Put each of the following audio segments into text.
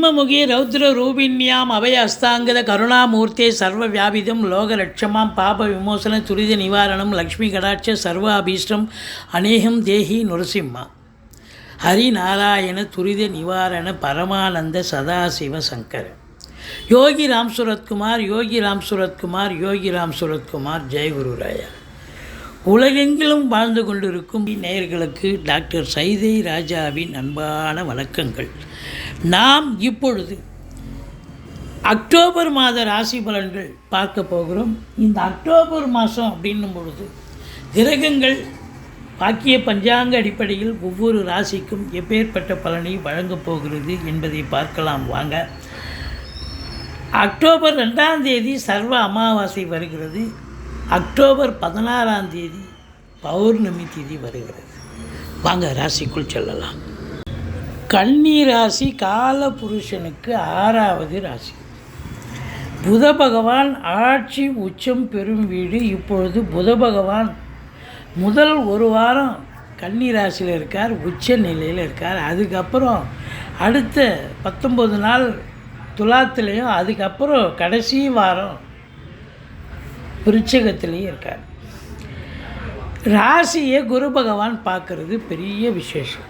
சிம்மமுகி ரௌத்ர ரூபிண்யாம் அபய அஸ்தாங்கத கருணாமூர்த்தே சர்வ வியாபிதம் லோகலட்சமாம் பாப விமோசன துரித நிவாரணம் லக்ஷ்மி கடாட்ச சர்வாபீஷ்டம் அநேகம் தேஹி நுரசிம்மா ஹரிநாராயண துரித நிவாரண பரமானந்த சதாசிவ சங்கர யோகி ராம் சுரத்குமார் யோகி ராம் சுரத்குமார் யோகி ராம் சுரத்குமார் ஜெயகுருராயா. உலகெங்கிலும் வாழ்ந்து கொண்டிருக்கும் நேயர்களுக்கு டாக்டர் சைதை ராஜாவின் அன்பான வணக்கங்கள். நாம் இப்பொழுது அக்டோபர் மாத ராசி பலன்கள் பார்க்க போகிறோம். இந்த அக்டோபர் மாதம் அப்படின்னும் பொழுது கிரகங்கள் வாக்கிய பஞ்சாங்க அடிப்படையில் ஒவ்வொரு ராசிக்கும் எப்பேற்பட்ட பலனை வழங்கப் போகிறது என்பதை பார்க்கலாம் வாங்க. அக்டோபர் 2ஆம் தேதி சர்வ அமாவாசை வருகிறது. அக்டோபர் 16ஆம் தேதி பௌர்ணமி திதி வருகிறது. வாங்க ராசிக்குள் செல்லலாம். கன்னி ராசி கால புருஷனுக்கு 6வது ராசி. புத பகவான் ஆட்சி உச்சம் பெறும் வீடு. இப்பொழுது புத பகவான் முதல் ஒரு வாரம் கன்னி ராசியில் இருக்கார், உச்ச நிலையில் இருக்கார். அதுக்கப்புறம் அடுத்த 19 நாள் துலாத்துலேயும், அதுக்கப்புறம் கடைசி வாரம் விருச்சிகத்திலையும் இருக்கார். ராசியை குரு பகவான் பார்க்குறது பெரிய விசேஷம்.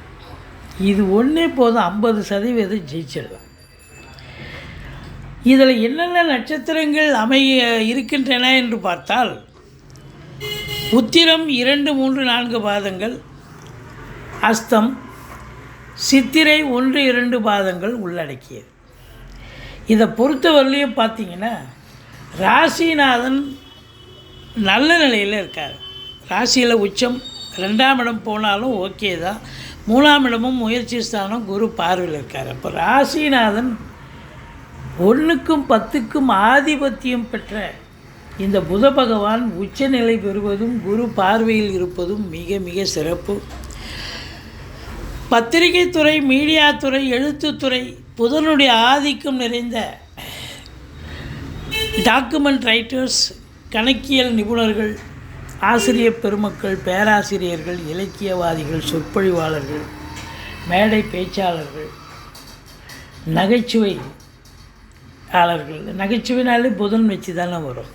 இது ஒன்றே போதும் 50% ஜெயிச்சிடலாம். இதில் என்னென்ன நட்சத்திரங்கள் இருக்கின்றன என்று பார்த்தால், உத்திரம் 2, 3, 4 பாதங்கள், அஸ்தம், சித்திரை 1, 2 பாதங்கள் உள்ளடக்கியது. இதை பொறுத்தவரையிலையும் பார்த்தீங்கன்னா ராசிநாதன் நல்ல நிலையில் இருக்கார். ராசியில் உச்சம் 2ஆம் இடம் போனாலும் ஓகே தான். 3ஆம் இடமும் முயற்சி ஸ்தானம் குரு பார்வையில் இருக்கார். அப்போ ராசிநாதன் 1க்கும் 10க்கும் ஆதிபத்தியம் பெற்ற இந்த புத பகவான் உச்சநிலை பெறுவதும் குரு பார்வையில் இருப்பதும் மிக மிக சிறப்பு. பத்திரிகை துறை, மீடியா துறை, எழுத்துத்துறை, புதனுடைய ஆதிக்கம் நிறைந்த டாக்குமெண்ட் ரைட்டர்ஸ், கணக்கியல் நிபுணர்கள், ஆசிரியர் பெருமக்கள், பேராசிரியர்கள், இலக்கியவாதிகள், சொற்பொழிவாளர்கள், மேடை பேச்சாளர்கள், நகைச்சுவையாளர்கள். நகைச்சுவைனாலே புதன் வச்சு தானே வரும்.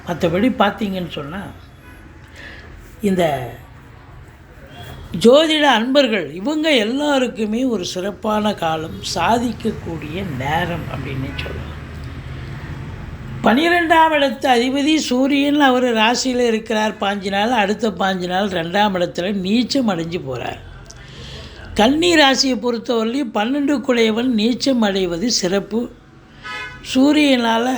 மற்றபடி பார்த்திங்கன்னு சொன்னால் இந்த ஜோதிட அன்பர்கள் இவங்க எல்லாருக்குமே ஒரு சிறப்பான காலம், சாதிக்கக்கூடிய நேரம் அப்படின்னு சொல்லலாம். 12ஆம் இடத்து அதிபதி சூரியன் அவர் ராசியில் இருக்கிறார் 5 நாள். அடுத்த 5 நாள் 2ஆம் இடத்துல நீச்சம் அடைஞ்சு போகிறார். கன்னி ராசியை பொறுத்தவரையிலும் 12 குடையவன் நீச்சம் அடைவது சிறப்பு. சூரியனால்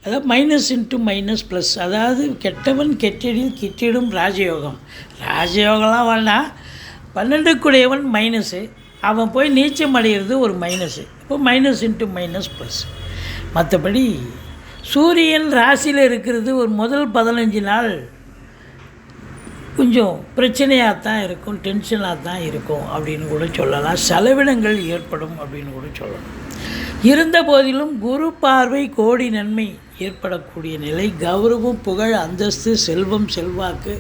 அதாவது மைனஸ் இன்ட்டு மைனஸ் ப்ளஸ், அதாவது கெட்டவன் கெட்டிடில் கிட்டிடும் ராஜயோகம். ராஜயோகம்லாம் வேணாம், 12 குடையவன் மைனஸு, அவன் போய் நீச்சம் அடைகிறது ஒரு மைனஸு. இப்போ மைனஸ் இன்ட்டு மைனஸ் ப்ளஸ். மற்றபடி சூரியன் ராசியில் இருக்கிறது ஒரு முதல் 15 நாள் கொஞ்சம் பிரச்சனையாக தான் இருக்கும், டென்ஷனாக தான் இருக்கும் அப்படின்னு கூட சொல்லலாம். செலவினங்கள் ஏற்படும் அப்படின்னு கூட சொல்லலாம். இருந்த போதிலும் குரு பார்வை கோடி நன்மை ஏற்படக்கூடிய நிலை, கௌரவம், புகழ், அந்தஸ்து, செல்வம், செல்வாக்கு,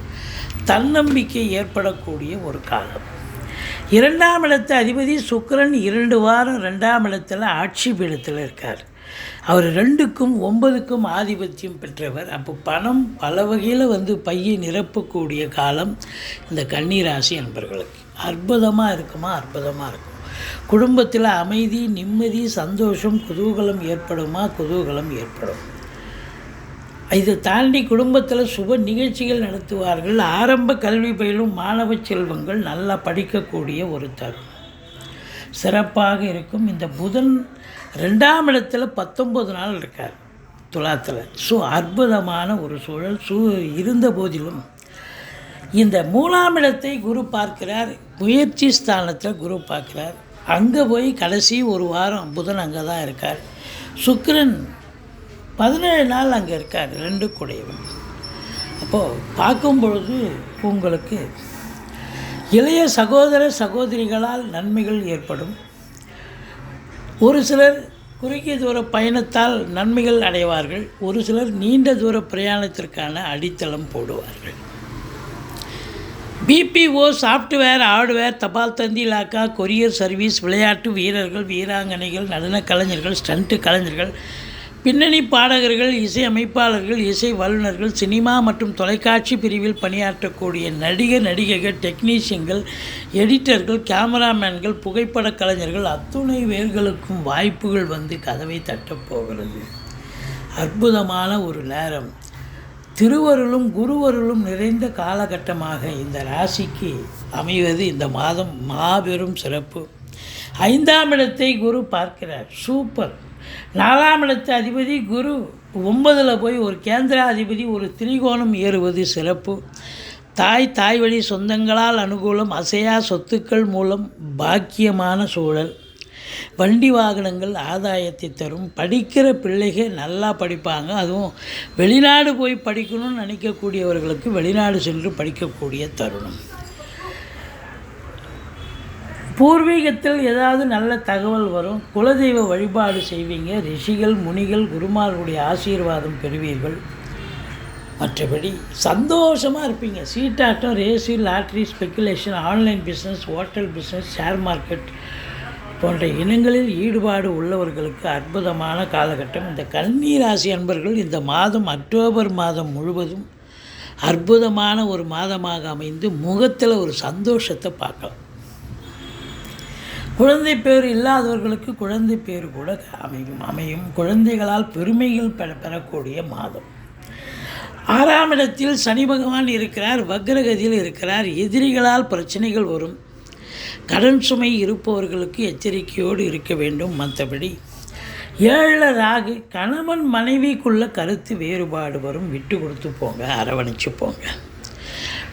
தன்னம்பிக்கை ஏற்படக்கூடிய ஒரு காலம். 2ஆம் இடத்து அதிபதி சுக்கிரன் 2 வாரம் 2ஆம் இடத்துல ஆட்சி பீடத்தில் இருக்கார். அவர் 2க்கும் 9க்கும் ஆதிபத்தியம் பெற்றவர். அப்போ பணம் பல வகையில் பையை நிரப்பக்கூடிய காலம் இந்த கன்னிராசி அன்பர்களுக்கு. அற்புதமாக இருக்குமா? அற்புதமாக இருக்கும். குடும்பத்தில் அமைதி, நிம்மதி, சந்தோஷம், குதூகலம் ஏற்படுமா? குதூகலம் ஏற்படும். இதை தாண்டி குடும்பத்தில் சுப நிகழ்ச்சிகள் நடத்துவார்கள். ஆரம்ப கல்வி பயிலும் மாணவ செல்வங்கள் நல்லா படிக்கக்கூடிய ஒரு தருணம் சிறப்பாக இருக்கும். இந்த புதன் 2ஆம் இடத்துல 19 நாள் இருக்கார் துலாத்தில். அற்புதமான ஒரு சூழல் இருந்த போதிலும் இந்த 3ஆம் இடத்தை குரு பார்க்கிறார். முயற்சி ஸ்தானத்தில் குரு பார்க்கிறார். அங்கே போய் கடைசி ஒரு வாரம் புதன் அங்கே தான் இருக்கார். சுக்கிரன் 17 நாள் அங்கே இருக்கார் 2 குடையவன். அப்போது பார்க்கும் பொழுது உங்களுக்கு இளைய சகோதர சகோதரிகளால் நன்மைகள் ஏற்படும். ஒரு சிலர் குறுகிய தூர பயணத்தால் நன்மைகள் அடைவார்கள். ஒரு சிலர் நீண்ட தூர பிரயாணத்திற்கான அடித்தளம் போடுவார்கள். பிபிஓ, சாஃப்ட்வேர், ஹார்ட்வேர், தபால் தந்தி இலாக்கா, கொரியர் சர்வீஸ், விளையாட்டு வீரர்கள், வீராங்கனைகள், நடனக் கலைஞர்கள், ஸ்டண்ட்டு கலைஞர்கள், பின்னணி பாடகர்கள், இசை அமைப்பாளர்கள், இசை வல்லுநர்கள், சினிமா மற்றும் தொலைக்காட்சி பிரிவில் பணியாற்றக்கூடிய நடிகர், நடிகைகள், டெக்னீஷியன்கள், எடிட்டர்கள், கேமராமேன்கள், புகைப்படக் கலைஞர்கள் அத்துணை பேர்களுக்கும் வாய்ப்புகள் வந்து கதவை தட்டப்போகிறது. அற்புதமான ஒரு நேரம். திருவருளும் குருவருளும் நிறைந்த காலகட்டமாக இந்த ராசிக்கு அமைவது இந்த மாதம் மாபெரும் சிறப்பு. 5ஆம் இடத்தை குரு பார்க்கிறார். சூப்பர். 4ஆம் இடத்து அதிபதி குரு 9ல் போய் ஒரு கேந்திராதிபதி ஒரு திரிகோணம் ஏறுவது சிறப்பு. தாய் வழி சொந்தங்களால் அனுகூலம், அசையா சொத்துக்கள் மூலம் பாக்கியமான சூழல், வண்டி வாகனங்கள் ஆதாயத்தை தரும். படிக்கிற பிள்ளைகள் நல்லா படிப்பாங்க. அதுவும் வெளிநாடு போய் படிக்கணும்னு நினைக்கக்கூடியவர்களுக்கு வெளிநாடு சென்று படிக்கக்கூடிய தருணம். பூர்வீகத்தில் ஏதாவது நல்ல தகவல் வரும். குலதெய்வ வழிபாடு செய்வீங்க. ரிஷிகள், முனிகள், குருமார்களுடைய ஆசீர்வாதம் பெறுவீர்கள். மற்றபடி சந்தோஷமாக இருப்பீங்க. சீட்டாட்டம், race, lottery, speculation, online business, hotel business, share market போன்ற இனங்களில் ஈடுபாடு உள்ளவர்களுக்கு அற்புதமான காலகட்டம். இந்த கன்னி ராசி அன்பர்கள் இந்த மாதம் அக்டோபர் மாதம் முழுவதும் அற்புதமான ஒரு மாதமாக அமைந்து முகத்தில் ஒரு சந்தோஷத்தை பார்க்கலாம். குழந்தை பேர் இல்லாதவர்களுக்கு குழந்தை பேர் கூட அமையும். குழந்தைகளால் பெருமைகள் பெறக்கூடிய மாதம். 6ஆம் இடத்தில் சனி பகவான் இருக்கிறார். வக்ரகதியில் இருக்கிறார். எதிரிகளால் பிரச்சனைகள் வரும். கடன் சுமை இருப்பவர்களுக்கு எச்சரிக்கையோடு இருக்க வேண்டும். மற்றபடி 7ல் ராகு. கணவன் மனைவிக்குள்ள கருத்து வேறுபாடு வரும். விட்டு கொடுத்து போங்க, அரவணைச்சு போங்க.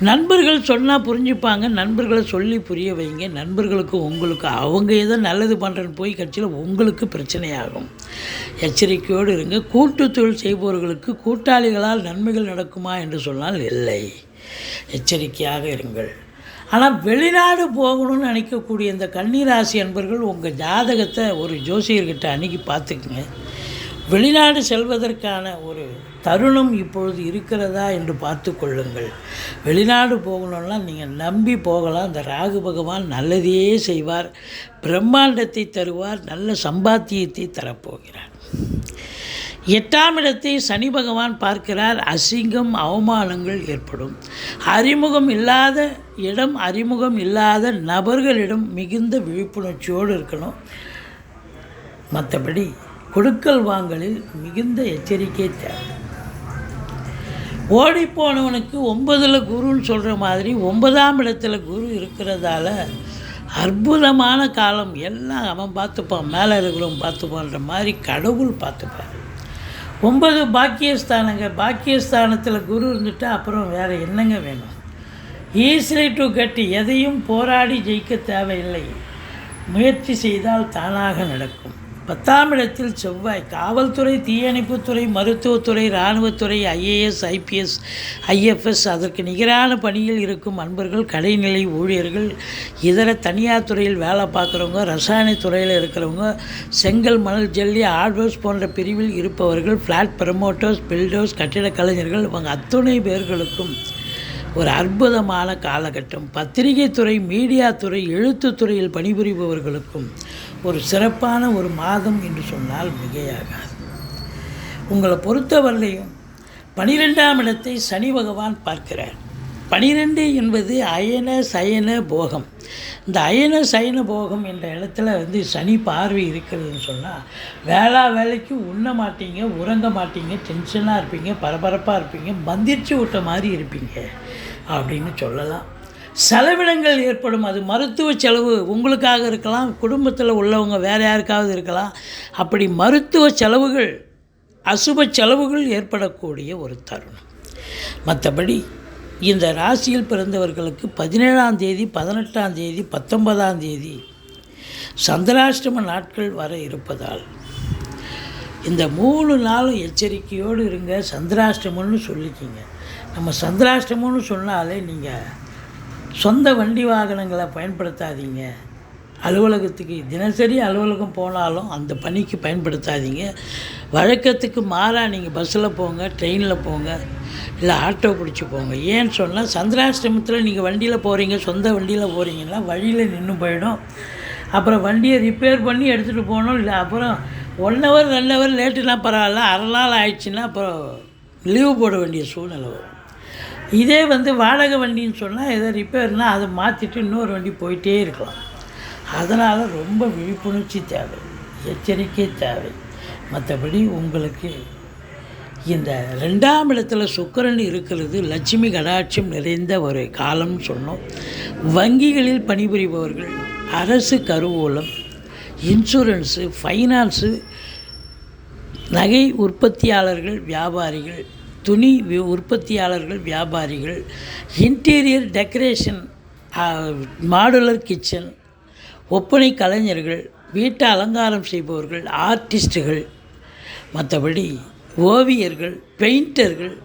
நண்பர்கள் சொன்னால் புரிஞ்சுப்பாங்க. நண்பர்களை சொல்லி புரிய வைங்க. நண்பர்களுக்கு உங்களுக்கு அவங்க ஏதோ நல்லது பண்ணுறேன்னு போய் கட்சியில் உங்களுக்கு பிரச்சனையாகும். எச்சரிக்கையோடு இருங்க. கூட்டு தொழில் செய்பவர்களுக்கு கூட்டாளிகளால் நன்மைகள் நடக்குமா என்று சொன்னால் இல்லை. எச்சரிக்கையாக இருங்கள். ஆனால் வெளிநாடு போகணும்னு நினைக்கக்கூடிய இந்த கன்னிராசி அன்பர்கள் உங்கள் ஜாதகத்தை ஒரு ஜோசியர்கிட்ட அன்றைக்கி பார்த்துக்குங்க. வெளிநாடு செல்வதற்கான ஒரு தருணம் இப்பொழுது இருக்கிறதா என்று பார்த்து கொள்ளுங்கள். வெளிநாடு போகணுன்னா நீங்கள் நம்பி போகலாம். இந்த ராகு பகவான் நல்லதையே செய்வார். பிரம்மாண்டத்தை தருவார். நல்ல சம்பாத்தியத்தை தரப்போகிறார். 8ஆம் இடத்தை சனி பகவான் பார்க்கிறார். அசிங்கம், அவமானங்கள் ஏற்படும். அறிமுகம் இல்லாத இடம், அறிமுகம் இல்லாத நபர்களிடம் மிகுந்த விழிப்புணர்ச்சியோடு இருக்கணும். மற்றபடி கொடுக்கல் வாங்கலில் மிகுந்த எச்சரிக்கை தேவை. ஓடிப்போனவனுக்கு 9ல் குருன்னு சொல்கிற மாதிரி 9ஆம் இடத்துல குரு இருக்கிறதால அற்புதமான காலம். எல்லாம் அவன் பார்த்துப்பான், மேலே இருக்கிறவன் பார்த்துப்பான்ற மாதிரி கடவுள் பார்த்துப்பார். 9 பாக்கியஸ்தானங்க. பாக்கியஸ்தானத்தில் குரு இருந்துட்டால் அப்புறம் வேறு என்னங்க வேணும்? Easily to get. எதையும் போராடி ஜெயிக்க தேவையில்லை. முயற்சி செய்தால் தானாக நடக்கும். 10ஆம் இடத்தில் செவ்வாய். காவல்துறை, தீயணைப்புத்துறை, மருத்துவத்துறை, இராணுவத்துறை, ஐஏஎஸ், ஐபிஎஸ், ஐஎஃப்எஸ் அதற்கு நிகரான பணியில் இருக்கும் அன்பர்கள், கடைநிலை ஊழியர்கள், இதர தனியார் துறையில் வேலை பார்க்குறவங்க, ரசாயன துறையில் இருக்கிறவங்க, செங்கல், மணல், ஜல்லி, ஹார்ட்வேர்ஸ் போன்ற பிரிவில் இருப்பவர்கள், ஃப்ளாட் ப்ரமோட்டர்ஸ், பில்டர்ஸ், கட்டிடக் கலைஞர்கள் இவங்க அத்துணை பேர்களுக்கும் ஒரு அற்புதமான காலகட்டம். பத்திரிகை துறை, மீடியா துறை, எழுத்துத்துறையில் பணிபுரிபவர்களுக்கும் ஒரு சிறப்பான ஒரு மாதம் என்று சொன்னால் மிகையாகாது. உங்களை பொறுத்தவரையிலையும் 12ஆம் இடத்தை சனி பகவான் பார்க்கிறார். 12 என்பது அயன சயன போகம். இந்த அயன சயன போகம் என்ற இடத்துல சனி பார்வை இருக்கிறதுன்னு சொன்னால் வேலைக்கு உண்ண மாட்டீங்க, உறங்க மாட்டீங்க, டென்ஷனாக இருப்பீங்க, பரபரப்பாக இருப்பீங்க, மந்திரிச்சு விட்ட மாதிரி இருப்பீங்க அப்படின்னு சொல்லலாம். செலவினங்கள் ஏற்படும். அது மருத்துவ செலவு உங்களுக்காக இருக்கலாம், குடும்பத்தில் உள்ளவங்க வேறு யாருக்காவது இருக்கலாம். அப்படி மருத்துவ செலவுகள், அசுப செலவுகள் ஏற்படக்கூடிய ஒரு தருணம். மற்றபடி இந்த ராசியில் பிறந்தவர்களுக்கு 17ஆம் தேதி, 18ஆம் தேதி, 19ஆம் தேதி சந்திராஷ்டம நாட்கள் வர இருப்பதால் இந்த 3 நாளும் எச்சரிக்கையோடு இருங்க. சந்திராஷ்டமம்னு சொல்லிக்கிங்க. நம்ம சந்திராஷ்டமம்னு சொன்னாலே நீங்கள் சொந்த வண்டி வாகனங்களை பயன்படுத்தாதீங்க. அலுவலகத்துக்கு தினசரி அலுவலகம் போனாலும் அந்த பணிக்கு பயன்படுத்தாதீங்க. வழக்கத்துக்கு மாறாக நீங்கள் பஸ்ஸில் போங்க, ட்ரெயினில் போங்க. இல்லை ஆட்டோ பிடிச்சி போங்க. ஏன்னு சொன்னால் சந்திராஷ்டமத்தில் நீங்கள் வண்டியில் போகிறீங்க, சொந்த வண்டியில் போகிறீங்கன்னா வழியில் நின்று போயிடும். அப்புறம் வண்டியை ரிப்பேர் பண்ணி எடுத்துகிட்டு போகணும். இல்லை அப்புறம் 1 ஹவர் 2 ஹவர் லேட்டுனா பரவாயில்ல, அரை நாள் ஆயிடுச்சுன்னா அப்புறம் லீவு போட வேண்டிய சூழ்நிலை வரும். இதே வாடகை வண்டின்னு சொன்னால் ஏதோ ரிப்பேர்னால் அதை மாற்றிட்டு இன்னொரு வண்டி போயிட்டே இருக்கலாம். அதனால் ரொம்ப விழிப்புணர்ச்சி தேவை, எச்சரிக்கை தேவை. மற்றபடி உங்களுக்கு இந்த 2ஆம் இடத்துல சுக்கிரன் இருக்கிறது லட்சுமி கடாட்சம் நிறைந்த ஒரு காலம்னு சொன்னோம். வங்கிகளில் பணிபுரிபவர்கள், அரசு கருவூலம், இன்சூரன்ஸு, ஃபைனான்ஸு, நகை உற்பத்தியாளர்கள், வியாபாரிகள், துணி உற்பத்தியாளர்கள், வியாபாரிகள், இன்டீரியர் டெக்கரேஷன், மாடுலர் கிச்சன், ஒப்பனை கலைஞர்கள், வீட்டை அலங்காரம் செய்பவர்கள், ஆர்டிஸ்ட்டுகள், மற்றபடி ஓவியர்கள், பெயிண்டர்கள்,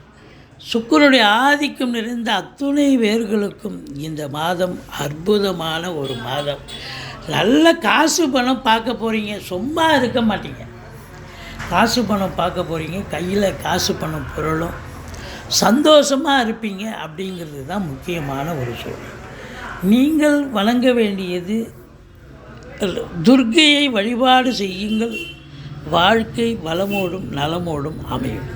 சுக்கிரனுடைய ஆதிக்கம் நிறைந்த அத்துணை பேர்களுக்கும் இந்த மாதம் அற்புதமான ஒரு மாதம். நல்ல காசு பணம் பார்க்க போகிறீங்க, சும்மா இருக்க மாட்டீங்க. காசு பணம் பார்க்க போகிறீங்க, கையில் காசு பணம் பொருளும், சந்தோஷமாக இருப்பீங்க. அப்படிங்கிறது தான் முக்கியமான ஒரு சூழல். நீங்கள் வணங்க வேண்டியது துர்க்கையை வழிபாடு செய்யுங்கள். வாழ்க்கை வளமோடும் நலமோடும் அமையும்.